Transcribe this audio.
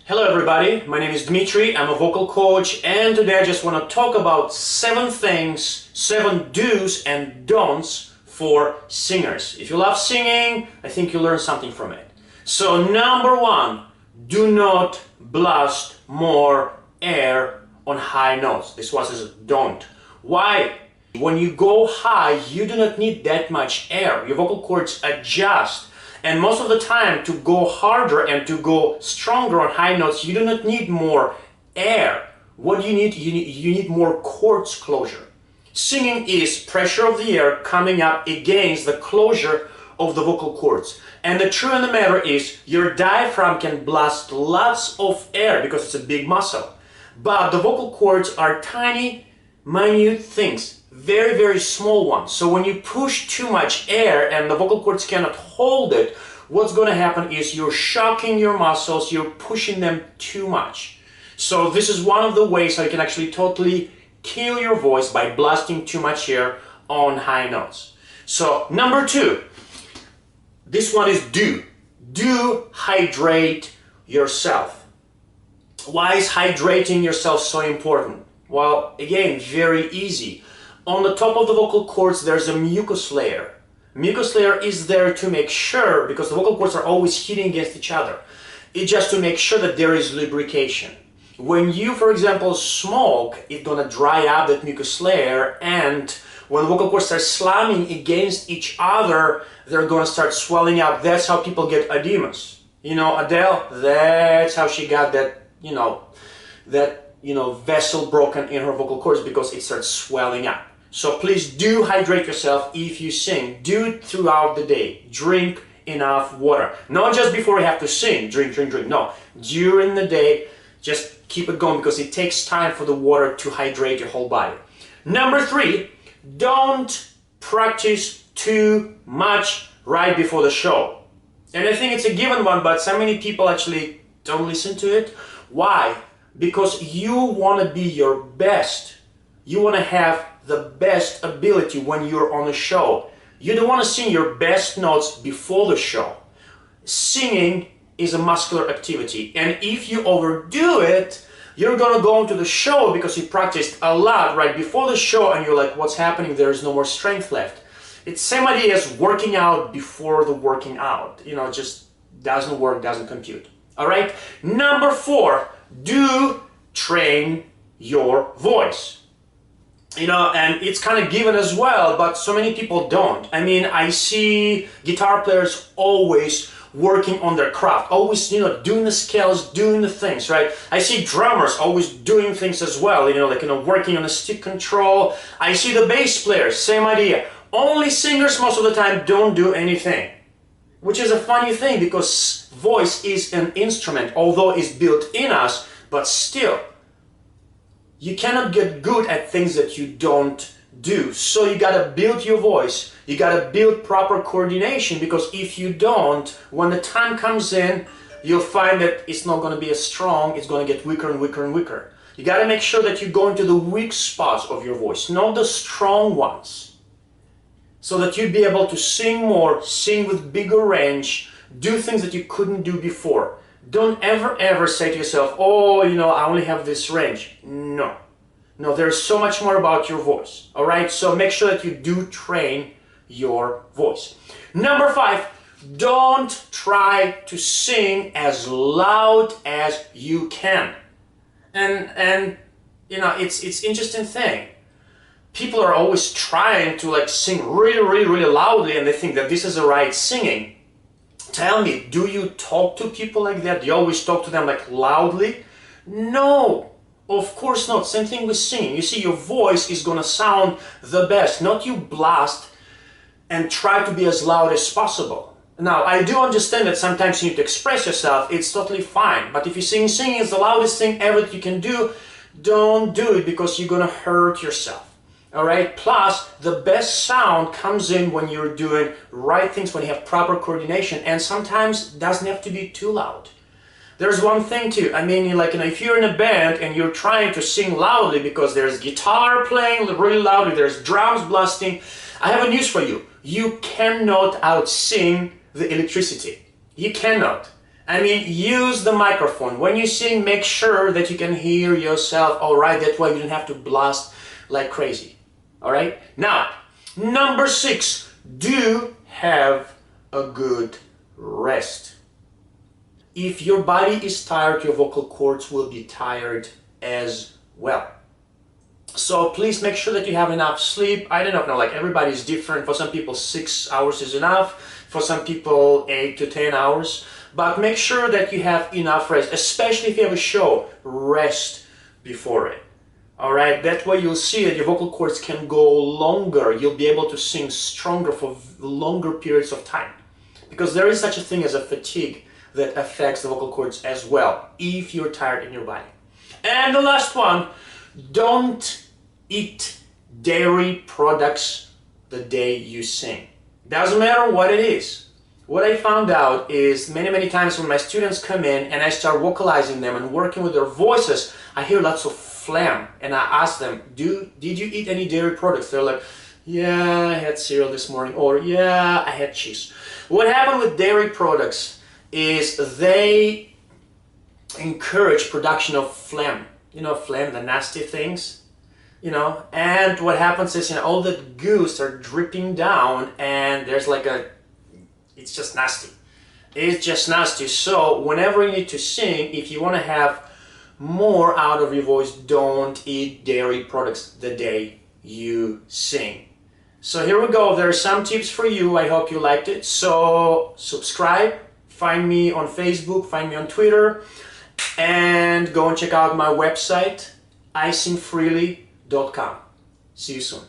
Hello everybody, my name is Dmitri, I'm a vocal coach, and today I just want to talk about 7 things, 7 do's and don'ts for singers. If you love singing, I think you'll learn something from it. So number 1, do not blast more air on high notes. This was a don't. Why? When you go high, you do not need that much air. Your vocal cords adjust. And most of the time, to go harder and to go stronger on high notes, you do not need more air. What do you need? You need more cords closure. Singing is pressure of the air coming up against the closure of the vocal cords. And the truth of the matter is, your diaphragm can blast lots of air because it's a big muscle. But the vocal cords are tiny, minute things. Very, very small ones. So when you push too much air and the vocal cords cannot hold it, what's going to happen is you're shocking your muscles, you're pushing them too much. So this is one of the ways how you can actually totally kill your voice by blasting too much air on high notes. So number 2, this one is do. Do hydrate yourself. Why is hydrating yourself so important? Well, again, very easy. On the top of the vocal cords, there's a mucus layer. Mucus layer is there to make sure, because the vocal cords are always hitting against each other, it's just to make sure that there is lubrication. When you, for example, smoke, it's gonna dry up that mucus layer, and when the vocal cords start slamming against each other, they're gonna start swelling up. That's how people get edemas. You know, Adele, that's how she got that, vessel broken in her vocal cords, because it starts swelling up. So please do hydrate yourself if you sing. Do it throughout the day. Drink enough water. Not just before you have to sing, drink. No, during the day, just keep it going, because it takes time for the water to hydrate your whole body. Number 3, don't practice too much right before the show. And I think it's a given one, but so many people actually don't listen to it. Why? Because you want to be your best. You want to have the best ability when you're on a show. You don't want to sing your best notes before the show. Singing is a muscular activity, and if you overdo it, you're gonna go into the show because you practiced a lot right before the show, and you're like, what's happening? There's no more strength left. It's same idea as working out before the working out. It just doesn't work, doesn't compute. All right. Number 4, do train your voice. And it's kind of given as well, but so many people don't. I mean, I see guitar players always working on their craft, always, doing the scales, doing the things, right? I see drummers always doing things as well, working on the stick control. I see the bass players, same idea. Only singers most of the time don't do anything, which is a funny thing, because voice is an instrument, although it's built in us, but still, you cannot get good at things that you don't do. So you gotta build your voice, you gotta build proper coordination, because if you don't, when the time comes in, you'll find that it's not gonna be as strong, it's gonna get weaker and weaker and weaker. You gotta make sure that you go into the weak spots of your voice, not the strong ones, so that you'd be able to sing more, sing with bigger range, do things that you couldn't do before. Don't ever say to yourself, oh, I only have this range. No, there's so much more about your voice. All right, so make sure that you do train your voice. Number 5, don't try to sing as loud as you can. And it's interesting thing. People are always trying to sing really loudly, and they think that this is the right singing. Tell me, do you talk to people like that? Do you always talk to them loudly? No, of course not. Same thing with singing. You see, your voice is gonna sound the best, not you blast and try to be as loud as possible. Now, I do understand that sometimes you need to express yourself. It's totally fine. But if you singing is the loudest thing ever that you can do, don't do it, because you're gonna hurt yourself. All right. Plus, the best sound comes in when you're doing right things, when you have proper coordination, and sometimes it doesn't have to be too loud. There's one thing too. I mean, if you're in a band and you're trying to sing loudly because there's guitar playing really loudly, there's drums blasting, I have a news for you. You cannot out-sing the electricity. You cannot. I mean, use the microphone. When you sing, make sure that you can hear yourself all right. That way you don't have to blast like crazy. All right? Now, number 6, do have a good rest. If your body is tired, your vocal cords will be tired as well. So please make sure that you have enough sleep. I don't know, like everybody's different. For some people 6 hours is enough. For some people 8 to 10 hours. But make sure that you have enough rest, especially if you have a show. Rest before it. Alright, that way you'll see that your vocal cords can go longer. You'll be able to sing stronger for longer periods of time. Because there is such a thing as a fatigue that affects the vocal cords as well, if you're tired in your body. And the last one, don't eat dairy products the day you sing. Doesn't matter what it is. What I found out is many times when my students come in and I start vocalizing them and working with their voices, I hear lots of phlegm, and I ask them, did you eat any dairy products? They're like, yeah, I had cereal this morning, or yeah, I had cheese. What happened with dairy products is they encourage production of phlegm. You know, phlegm, the nasty things, you know, and what happens is, you know, all the goo start dripping down, and there's like it's just nasty. It's just nasty. So whenever you need to sing, if you want to have more out of your voice, don't eat dairy products the day you sing. So here we go. There are some tips for you. I hope you liked it. So subscribe, find me on Facebook, find me on Twitter, and go and check out my website, isingfreely.com. See you soon.